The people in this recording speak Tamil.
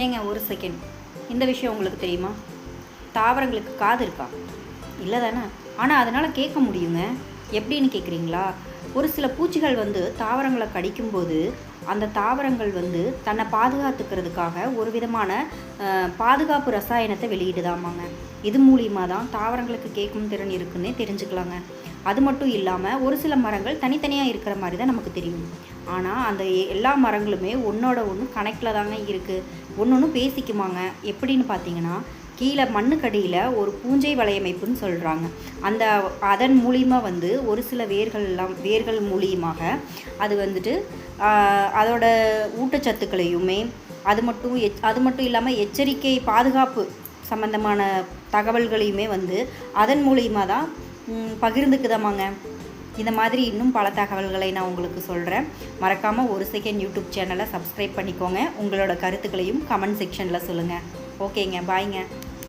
ஏங்க ஒரு செகண்ட், இந்த விஷயம் உங்களுக்கு தெரியுமா? தாவரங்களுக்கு காது இருக்கா? இல்லை தானே. ஆனால் அதனால் கேட்க முடியுங்க. எப்படின்னு கேட்குறீங்களா? ஒரு சில பூச்சிகள் தாவரங்களை கடிக்கும்போது அந்த தாவரங்கள் தன்னை பாதுகாத்துக்கிறதுக்காக ஒரு விதமான பாதுகாப்பு ரசாயனத்தை வெளியிடுதாமாங்க. இது மூலியமாக தான் தாவரங்களுக்கு கேட்கும் திறன் இருக்குன்னே தெரிஞ்சுக்கலாங்க. அது மட்டும் இல்லாமல் ஒரு சில மரங்கள் தனித்தனியாக இருக்கிற மாதிரி தான் நமக்கு தெரியும். ஆனால் அந்த எல்லா மரங்களுமே ஒன்றோட ஒன்று கனெக்டில் தாங்க இருக்குது. ஒன்று ஒன்று பேசிக்குமாங்க. எப்படின்னு பார்த்தீங்கன்னா, கீழே மண்ணுக்கடியில் ஒரு பூஞ்சை வலையமைப்புன்னு சொல்கிறாங்க. அதன் மூலியமாக ஒரு சில வேர்கள் மூலியமாக அது அதோட ஊட்டச்சத்துக்களையுமே அது மட்டும் இல்லாமல் எச்சரிக்கை பாதுகாப்பு சம்பந்தமான தகவல்களையுமே அதன் மூலியமாக தான் பகிர்ந்துக்குதாமாங்க. இந்த மாதிரி இன்னும் பல தகவல்களை நான் உங்களுக்கு சொல்கிறேன். மறக்காமல் ஒரு செகண்ட் யூடியூப் சேனலை சப்ஸ்கிரைப் பண்ணிக்கோங்க. உங்களோட கருத்துக்களையும் கமெண்ட் செக்ஷனில் சொல்லுங்கள். ஓகேங்க, பாய்ங்க.